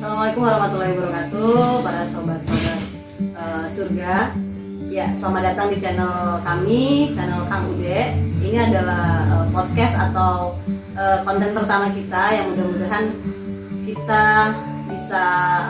Assalamualaikum warahmatullahi wabarakatuh, para sobat-sobat surga. Ya, selamat datang di channel kami, channel Kang Ude. Ini adalah podcast atau konten pertama kita yang mudah-mudahan kita bisa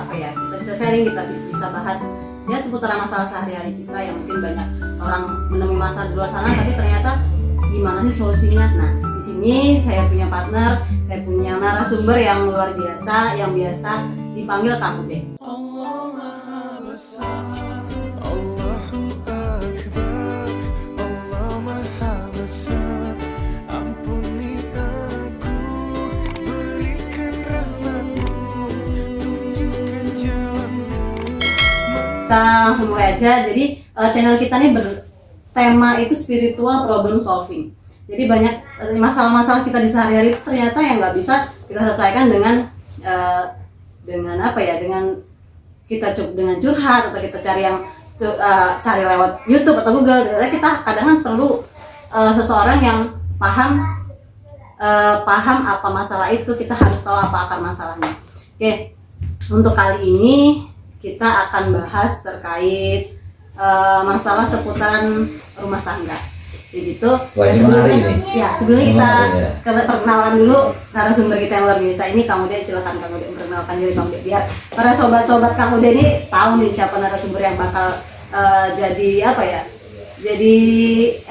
kita bisa sharing, kita bisa bahas ya seputar masalah sehari-hari kita yang mungkin banyak orang menemui masalah di luar sana, tapi ternyata gimana sih solusinya? Nah, di sini saya punya partner, saya punya narasumber yang luar biasa, yang biasa dipanggil Kang Ude. Allah Maha Besar, Allahu Akbar, Allah Maha Besar. Ampuni aku, berikan rahmat-Mu, tunjukkan jalan-Mu. Kita langsung mulai aja. Jadi channel kita nih bertema itu spiritual problem solving. Jadi banyak masalah-masalah kita di sehari-hari itu ternyata yang nggak bisa kita selesaikan dengan kita dengan curhat atau kita cari cari lewat YouTube atau Google. Ternyata kita kadang kan perlu seseorang yang paham apa masalah itu, kita harus tahu apa akar masalahnya. Oke, untuk kali ini kita akan bahas terkait masalah seputaran rumah tangga. Jadi itu sebelumnya kita perkenalan dulu narasumber kita yang luar biasa ini. Kang Ude, silakan Kang Ude memperkenalkan diri Kang Ude biar para sobat-sobat Kang Ude ini tahu nih siapa narasumber yang bakal jadi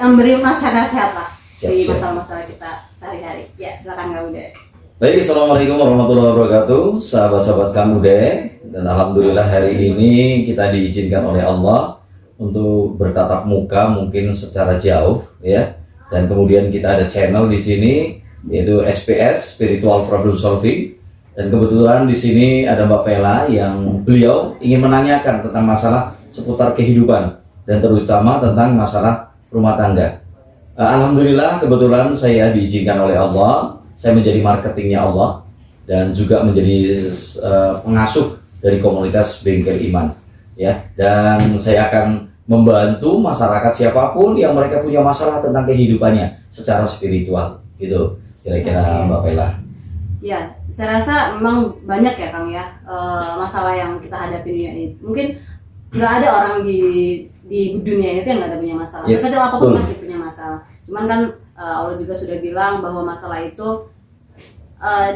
memberi nasihat-nasihat lah di masalah-masalah kita sehari-hari. Ya, silakan Kang Ude. Baik, assalamualaikum warahmatullahi wabarakatuh, sahabat-sahabat Kang Ude. Dan alhamdulillah hari ini kita diizinkan oleh Allah untuk bertatap muka mungkin secara jauh ya, dan kemudian kita ada channel di sini yaitu SPS Spiritual Problem Solving, dan kebetulan di sini ada Mbak Pela yang beliau ingin menanyakan tentang masalah seputar kehidupan dan terutama tentang masalah rumah tangga. Alhamdulillah kebetulan saya diizinkan oleh Allah, saya menjadi marketingnya Allah dan juga menjadi pengasuh dari komunitas Bengkel Iman. Ya, dan saya akan membantu masyarakat siapapun yang mereka punya masalah tentang kehidupannya secara spiritual, gitu kira-kira Mbak Pela. Ya, saya rasa memang banyak ya Kang ya masalah yang kita hadapi di dunia ini. Mungkin nggak ada orang di dunia itu yang nggak ada punya masalah. Ya, sekecil apapun pasti punya masalah. Cuman kan Allah juga sudah bilang bahwa masalah itu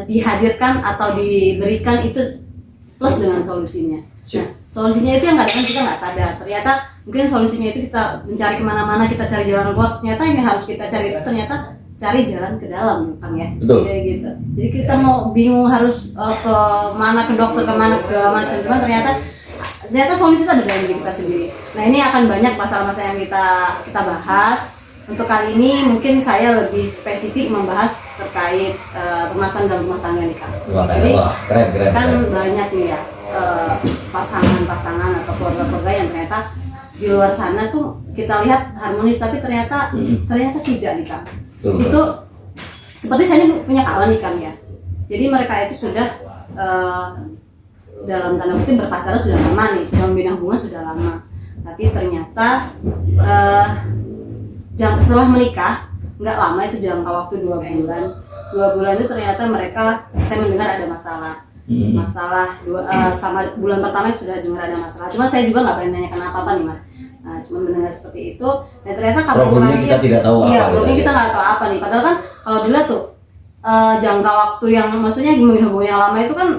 dihadirkan atau diberikan itu plus dengan solusinya. Nah, solusinya itu yang kadang-kadang kita nggak sadar. Ternyata mungkin solusinya itu kita mencari kemana-mana, kita cari jalan keluar. Ternyata yang harus kita cari itu ternyata cari jalan ke dalam, Kang ya. Betul. Kayak gitu. Jadi kita mau bingung harus ke mana, ke dokter, ke mana, segala macam. Cuman ternyata solusi itu ada dalam diri kita sendiri. Nah, ini akan banyak masalah-masalah yang kita bahas. Untuk kali ini mungkin saya lebih spesifik membahas terkait permasalahan dalam rumah tangga nih Kang. Jadi keren. Kan banyak nih ya pasangan-pasangan atau keluarga-keluarga yang ternyata di luar sana tuh kita lihat harmonis, tapi ternyata tidak nih Kang. Itu seperti saya ini punya kawan nih Kang ya. Jadi mereka itu sudah dalam tanda kutip berpacaran sudah lama nih, sudah membina hubungan sudah lama. Tapi ternyata setelah menikah nggak lama, itu jangka waktu 2 bulan. 2 bulan itu ternyata saya mendengar ada masalah sama bulan pertama sudah dengar ada masalah. Cuma saya juga nggak berani nanya kenapa nih Mas. Nah, cuma mendengar seperti itu. Dan ternyata problemnya kita tidak tahu apa. Problemnya kita nggak tahu apa nih. Padahal kan kalau dilihat tuh jangka waktu yang maksudnya hubungan yang lama itu kan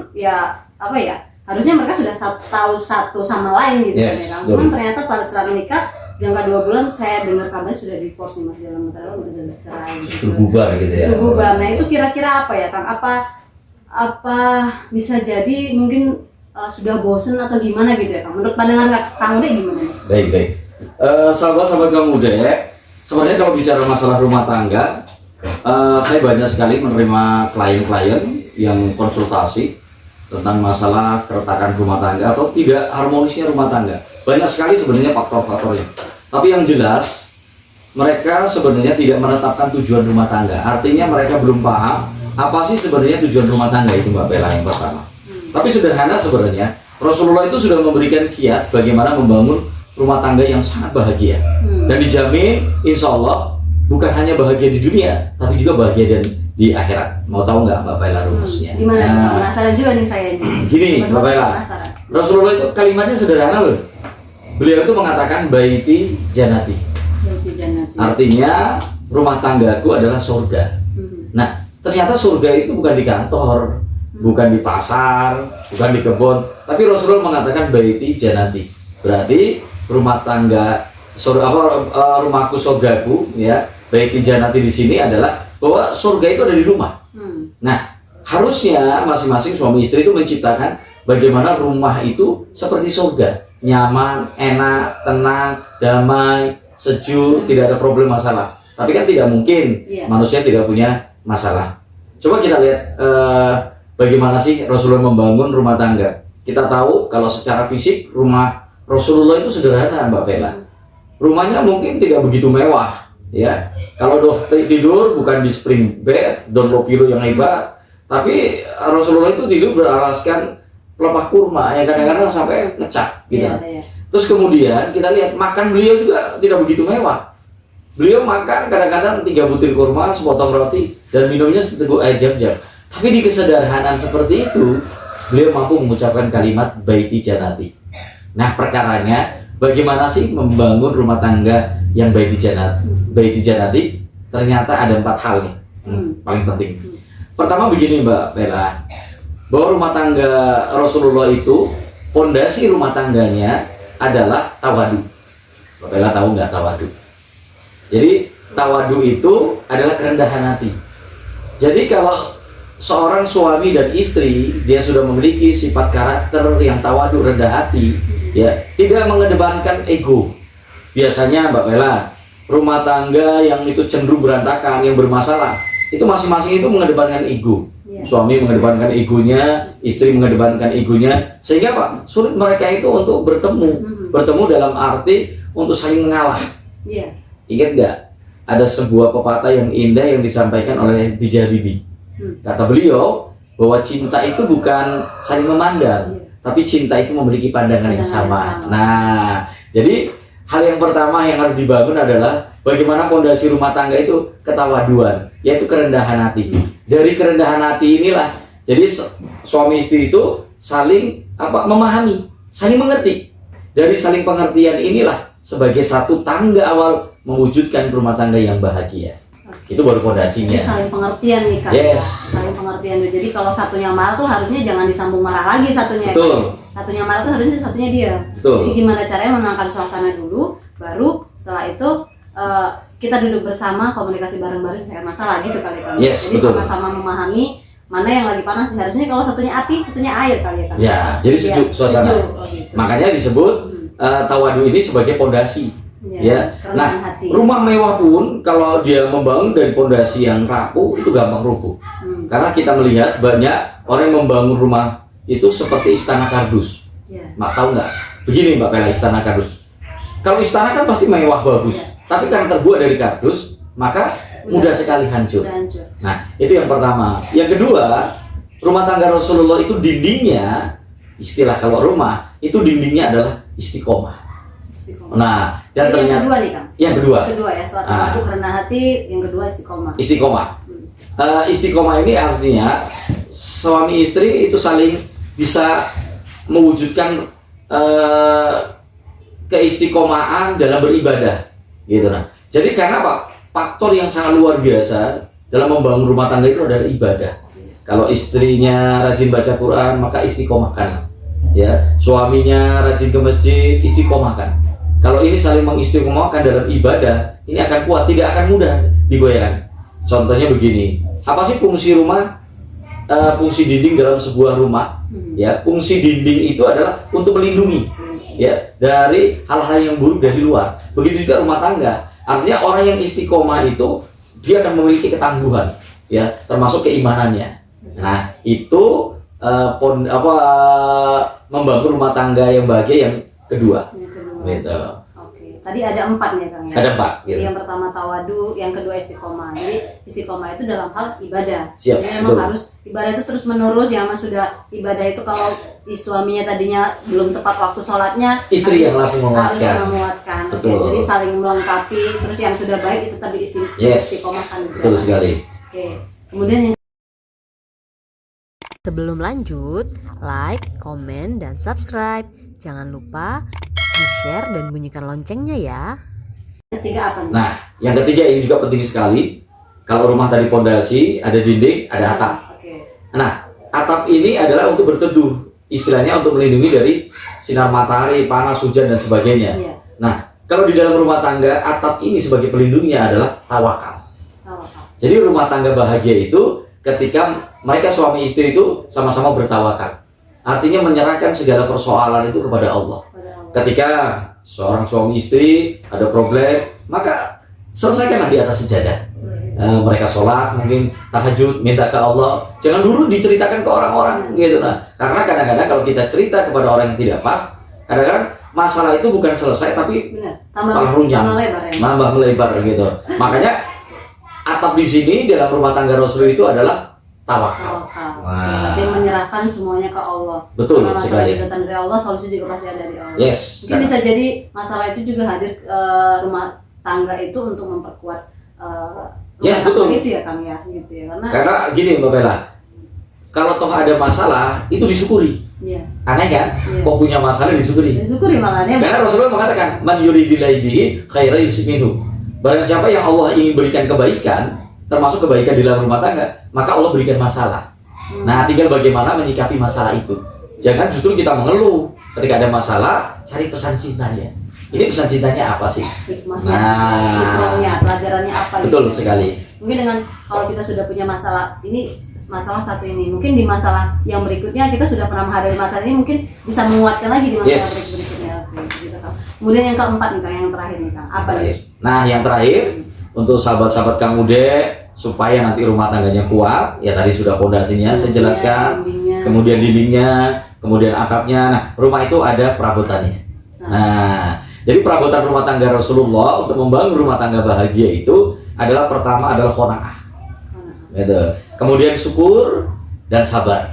harusnya mereka sudah tahu satu sama lain gitu kan ya. Cuman ternyata pada setelah menikah jangka 2 bulan saya dengar kabarnya sudah divorce nih Mas, dalam antara untuk cerai gitu. Berbubar gitu ya. Berbubar. Nah, itu kira-kira apa ya Kang? Apa bisa jadi mungkin sudah bosen atau gimana gitu ya Kang? Menurut pandangan Kang Ude gimana? Baik. Sahabat-sahabat Kang Ude, sebenarnya kalau bicara masalah rumah tangga, saya banyak sekali menerima klien-klien yang konsultasi tentang masalah keretakan rumah tangga atau tidak harmonisnya rumah tangga. Banyak sekali sebenarnya faktor-faktornya. Tapi yang jelas mereka sebenarnya tidak menetapkan tujuan rumah tangga. Artinya mereka belum paham apa sih sebenarnya tujuan rumah tangga itu, Mbak Bella, yang pertama. Tapi sederhana sebenarnya, Rasulullah itu sudah memberikan kiat bagaimana membangun rumah tangga yang sangat bahagia. Dan dijamin insya Allah bukan hanya bahagia di dunia, tapi juga bahagia di akhirat. Mau tahu nggak Mbak Paila rumusnya? Gimana? Penasaran juga nih saya nih. Gini Mbak Paila, Rasulullah itu kalimatnya sederhana loh. Beliau itu mengatakan baiti janati. Baiti janati. Artinya rumah tanggaku adalah surga. Nah, ternyata surga itu bukan di kantor, bukan di pasar, bukan di kebun, tapi Rasulullah mengatakan baiti janati. Berarti rumah tangga rumahku surgaku, ya. Baiti janati di sini adalah bahwa surga itu ada di rumah. Nah, harusnya masing-masing suami istri itu menciptakan bagaimana rumah itu seperti surga, nyaman, enak, tenang, damai, sejuk, tidak ada problem masalah. Tapi kan tidak mungkin manusia tidak punya masalah. Coba kita lihat bagaimana sih Rasulullah membangun rumah tangga. Kita tahu kalau secara fisik rumah Rasulullah itu sederhana, Mbak Bella. Rumahnya mungkin tidak begitu mewah, ya. Kalau tidur bukan di spring bed, don't low pillow yang hebat, tapi Rasulullah itu tidur beralaskan pelepah kurma yang kadang-kadang sampai ngecak, gitu. Terus kemudian kita lihat makan beliau juga tidak begitu mewah. Beliau makan kadang-kadang 3 butir kurma, sepotong roti, dan minumnya seteguk air jam-jam. Tapi di kesederhanaan seperti itu, beliau mampu mengucapkan kalimat baiti janati. Nah, perkaranya bagaimana sih membangun rumah tangga yang baiti janati? Baiti janati ternyata ada 4 hal nih, paling penting. Pertama begini Mbak Bella, bahwa rumah tangga Rasulullah itu, pondasi rumah tangganya adalah tawadu. Mbak Bella tahu nggak tawadu? Jadi tawadu itu adalah kerendahan hati. Jadi kalau seorang suami dan istri dia sudah memiliki sifat karakter yang tawadu, rendah hati, ya, tidak mengedepankan ego. Biasanya Mbak Bella, rumah tangga yang itu cenderung berantakan, yang bermasalah, itu masing-masing itu mengedepankan ego. Suami mengedepankan egonya, istri mengedepankan egonya, sehingga Pak, sulit mereka itu untuk bertemu dalam arti untuk saling mengalah. Ingat nggak? Ada sebuah pepatah yang indah yang disampaikan oleh B.J. Habibie. Kata beliau bahwa cinta itu bukan saling memandang, tapi cinta itu memiliki pandangan yang sama. Nah, jadi hal yang pertama yang harus dibangun adalah bagaimana fondasi rumah tangga itu ketawaduan, yaitu kerendahan hati. Dari kerendahan hati inilah, jadi suami istri itu saling memahami, saling mengerti. Dari saling pengertian inilah sebagai satu tangga awal mewujudkan rumah tangga yang bahagia. Itu baru fondasinya. Jadi saling pengertian nih Kak. Saling pengertian. Jadi kalau satunya marah tuh harusnya jangan disambung marah lagi satunya. Betul. Satunya marah tuh harusnya satunya dia. Betul. Jadi gimana caranya menenangkan suasana dulu, baru setelah itu kita duduk bersama, komunikasi bareng-bareng selesaikan masalah gitu kali kan. Jadi betul. Sama-sama memahami mana yang lagi panas. Harusnya kalau satunya api, satunya air kali ya kan. Ya, jadi sejuk suasana. Gitu. Makanya disebut tawadu ini sebagai fondasi. Ya. Nah, rumah mewah pun kalau dia membangun dari fondasi yang rapuh itu gampang rubuh. Karena kita melihat banyak orang yang membangun rumah itu seperti istana kardus. Mak tahu nggak? Begini Mbak Bella, istana kardus. Kalau istana kan pasti mewah bagus, tapi karena terbuat dari kardus, maka mudah sekali hancur. Nah, itu yang pertama. Yang kedua, rumah tangga Rasulullah itu dindingnya, istilah kalau rumah itu dindingnya adalah istiqomah. Nah, dan ternyata yang kedua nih Kang. Yang kedua ya, setelah tawadu kerendahan hati, yang kedua istiqomah. Istiqomah ini artinya suami istri itu saling bisa mewujudkan keistiqomahan dalam beribadah, gitu. Nah, jadi karena apa? Faktor yang sangat luar biasa dalam membangun rumah tangga itu adalah ibadah. Kalau istrinya rajin baca Quran, maka istiqomahkan. Ya, suaminya rajin ke masjid, istiqomahkan. Kalau ini saling mengistiqomahkan dalam ibadah, ini akan kuat, tidak akan mudah digoyahkan. Contohnya begini, apa sih fungsi rumah, fungsi dinding dalam sebuah rumah? Ya, fungsi dinding itu adalah untuk melindungi, ya, dari hal-hal yang buruk dari luar. Begitu juga rumah tangga. Artinya orang yang istiqomah itu dia akan memiliki ketangguhan, ya, termasuk keimanannya. Nah, itu membangun rumah tangga yang bahagia yang kedua. Gitu. Oke. tadi ada 4 nih Kang ya. Ada 4. Jadi yang pertama tawadu, yang kedua istiqomah. Jadi istiqomah itu dalam hal ibadah. Siap, Jadi memang betul. harus ibadah itu terus menerus. Yang mas sudah ibadah itu kalau suaminya tadinya belum tepat waktu sholatnya, Istri yang langsung harus menguatkan. menguatkan. Oke, Betul. jadi saling melengkapi. Terus yang sudah baik itu tadi Yes. istiqomah kan. Betul sekali. Oke. Kemudian yang Sebelum lanjut, like, komen, dan subscribe. Jangan lupa di-share dan bunyikan loncengnya ya. ketiga apa nih? Nah, yang ketiga ini juga penting sekali. Kalau rumah tadi pondasi, ada dinding, ada atap. Oke. Nah, atap ini adalah untuk berteduh. Istilahnya untuk melindungi dari sinar matahari, panas, hujan, dan sebagainya. Iya. Nah, kalau di dalam rumah tangga, atap ini sebagai pelindungnya adalah tawakal. Tawakal. Jadi rumah tangga bahagia itu ketika mereka suami istri itu sama-sama bertawakal. Artinya menyerahkan segala persoalan itu kepada Allah. Pada Allah. Ketika seorang suami istri ada problem, maka selesaikanlah di atas sejadah. Mereka sholat, mungkin tahajud, minta ke Allah. Jangan dulu diceritakan ke orang-orang gitu. Nah, karena kadang-kadang kalau kita cerita kepada orang yang tidak pas, kadang-kadang masalah itu bukan selesai tapi Benar. malah runyam, tambah lebar ya. nambah melebar gitu. Makanya atap di sini dalam rumah tangga Rasul itu adalah tawakal. Tawakal. Wah. Berarti menyerahkan semuanya ke Allah. Betul Karena masalah sekali. itu datang dari Allah, solusi juga pasti ada dari Allah. Yes. Mungkin bisa jadi masalah itu juga hadir rumah tangga itu untuk memperkuat rumah Yes, tangga betul. itu ya Kang ya, gitu ya. Karena gini Mbak Bella, kalau toh ada masalah itu disyukuri. Iya. Aneh kan? Iya. Kok punya masalah disyukuri? Disyukuri makanya. Karena Rasulullah mengatakan, man yuridillahu bihi khairan yusibhu. Barang siapa yang Allah ingin berikan kebaikan, termasuk kebaikan di dalam rumah tangga, maka Allah berikan masalah. Nah, tinggal bagaimana menyikapi masalah itu. Jangan justru kita mengeluh ketika ada masalah, cari pesan cintanya. Ini pesan cintanya apa sih? Hikmahnya, Nah. hikmahnya, pelajarannya apa? Betul gitu. sekali. Mungkin dengan kalau kita sudah punya masalah ini, masalah satu ini, mungkin di masalah yang berikutnya kita sudah pernah menghadapi masalah ini, mungkin bisa menguatkan lagi di masalah Yes. berikutnya. Gitu, Kang. Kemudian yang keempat nih Kang, yang terakhir nih Kang, apa nih? Nah, yang terakhir untuk sahabat-sahabat Kang Ude supaya nanti rumah tangganya kuat, ya tadi sudah pondasinya saya jelaskan, Dindingnya. kemudian dindingnya, kemudian atapnya. Nah, rumah itu ada perabotannya. Nah, jadi perabotan rumah tangga Rasulullah untuk membangun rumah tangga bahagia itu adalah pertama adalah qanaah. Gitu. Kemudian syukur dan sabar.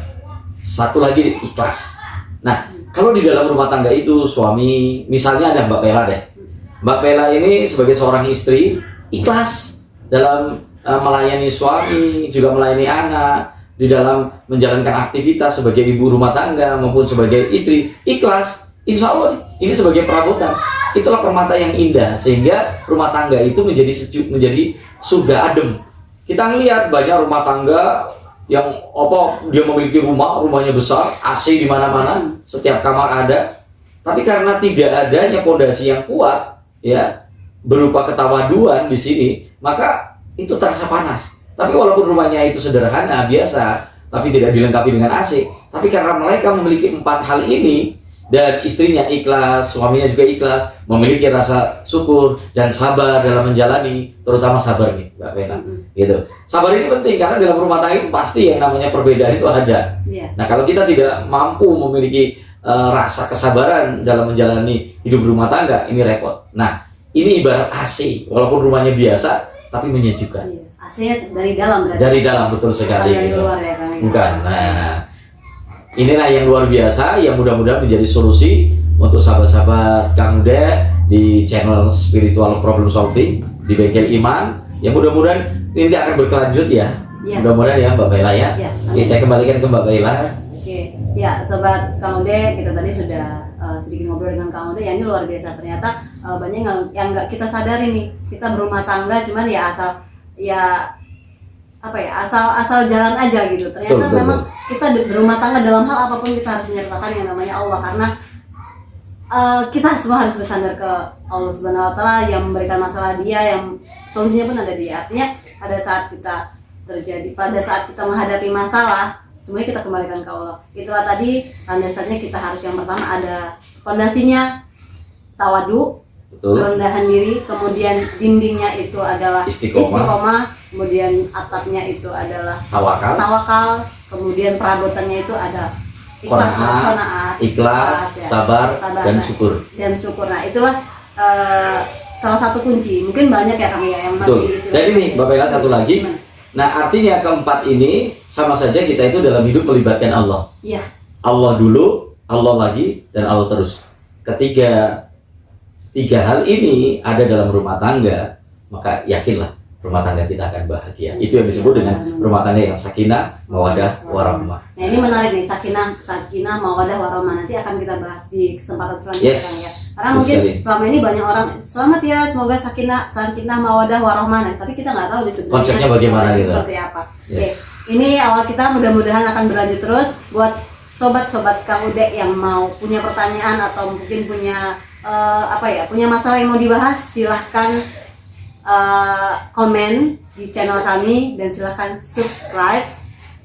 Satu lagi ikhlas. Nah, kalau di dalam rumah tangga itu suami, misalnya ada Mbak Pela deh. Mbak Pela ini sebagai seorang istri ikhlas dalam melayani suami, juga melayani anak, di dalam menjalankan aktivitas sebagai ibu rumah tangga maupun sebagai istri ikhlas. Insya Allah ini sebagai perabotan. Itulah permata yang indah sehingga rumah tangga itu menjadi sejuk, menjadi surga adem. Kita ngelihat banyak rumah tangga yang dia memiliki rumahnya besar, AC di mana-mana, setiap kamar ada. Tapi karena tidak adanya pondasi yang kuat, ya, berupa ketawaduan di sini, maka itu terasa panas. Tapi walaupun rumahnya itu sederhana, biasa, tapi tidak dilengkapi dengan AC, tapi karena mereka memiliki 4 hal ini, dan istrinya ikhlas, suaminya juga ikhlas, memiliki rasa syukur dan sabar dalam menjalani, terutama sabar nih, Mbak Bella. Gitu. Sabar ini penting karena dalam rumah tangga itu pasti yang namanya perbedaan itu ada. Iya. Nah, kalau kita tidak mampu memiliki rasa kesabaran dalam menjalani hidup rumah tangga, ini repot. Nah, ini ibarat AC, walaupun rumahnya biasa, tapi menyejukkan. Iya. AC-nya dari dalam berarti. Dari dalam, betul Bukan sekali. dari Gitu. luar ya Kang. Bukan. Nah, inilah yang luar biasa yang mudah-mudahan menjadi solusi untuk sahabat-sahabat Kang Ude di channel Spiritual Problem Solving di Bengkel Iman. Yang mudah-mudahan ini akan berkelanjut ya. Iya. Mudah-mudahan ya Mbak Bella ya. Iya, Oke, saya kembalikan ke Mbak Bella. Oke, ya sobat Kang Ude, kita tadi sudah sedikit ngobrol dengan Kang Ude. Ya ini luar biasa, ternyata banyak yang nggak kita sadari nih. Kita berumah tangga, cuman ya asal jalan aja gitu. Ternyata Betul, memang kita berumah tangga dalam hal apapun kita harus menyertakan yang namanya Allah, karena kita semua harus bersandar ke Allah Subhanahu Wa Taala yang memberikan masalah dia, yang solusinya pun ada dia. Artinya pada saat kita menghadapi masalah, semuanya kita kembalikan ke Allah. Itulah tadi landasannya, kita harus yang pertama ada fondasinya tawadu, Betul. rendahan diri, kemudian dindingnya itu adalah Istiqomah. kemudian atapnya itu adalah Tawakal, tawakal, kemudian perabotannya itu ada ikhlas, Qanaah, qanaah, ikhlas, ya, sabar, dan nah, syukur. dan syukur. Nah, itulah salah satu kunci. Mungkin banyak ya Kang ya yang Betul. masih. Jadi nih Bapak Ila satu lagi. Gimana? Nah artinya keempat ini sama saja kita itu dalam hidup melibatkan Allah. Iya. Allah dulu, Allah lagi, dan Allah terus. Tiga hal ini ada dalam rumah tangga, maka yakinlah rumah tangga kita akan bahagia. Itu yang disebut dengan rumah tangga yang sakinah, mawadah, warahmah. Nah ini menarik nih, sakinah, mawadah, warahmah. Nanti akan kita bahas di kesempatan selanjutnya Yes. Kang ya. Karena Betul mungkin sekali. selama ini banyak orang selamat ya, semoga sakinah, mawadah, warahmah. Nah, tapi kita nggak tahu di sebenarnya Konsepnya bagaimana konsepnya gitu. seperti apa. Yes. Oke, ini awal kita mudah-mudahan akan berlanjut terus. Buat sobat-sobat Kang Ude yang mau punya pertanyaan atau mungkin punya punya masalah yang mau dibahas, silahkan komen di channel kami dan silahkan subscribe.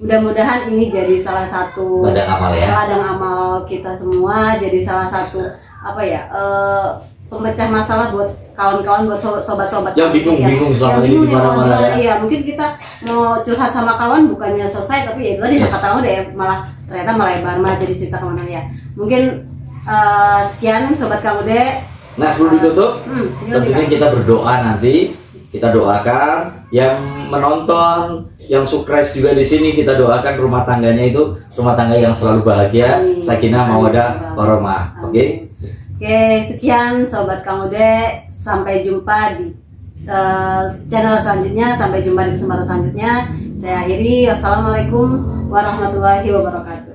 Mudah-mudahan ini jadi salah satu Ladang amal ya. ladang amal kita semua, jadi salah satu pemecah masalah buat kawan-kawan, buat sobat-sobat Yang bingung-bingung selama ini di mana-mana ya. Iya, mungkin kita mau curhat sama kawan bukannya selesai, tapi ya itu tadi Yes. kata udah ya, ternyata melebar malah jadi cerita kemana ya. Mungkin sekian sobat Kang Ude. Nah sebelum ditutup, tentunya kita berdoa nanti. Kita doakan yang menonton, yang sukses juga di sini, kita doakan rumah tangganya itu rumah tangga yang selalu bahagia, Amin. sakinah, mawadah, warahmah. Oke? Oke, sekian sobat Kang Ude. Sampai jumpa di channel selanjutnya. Sampai jumpa di kesempatan selanjutnya. Saya akhiri. Wassalamualaikum warahmatullahi wabarakatuh.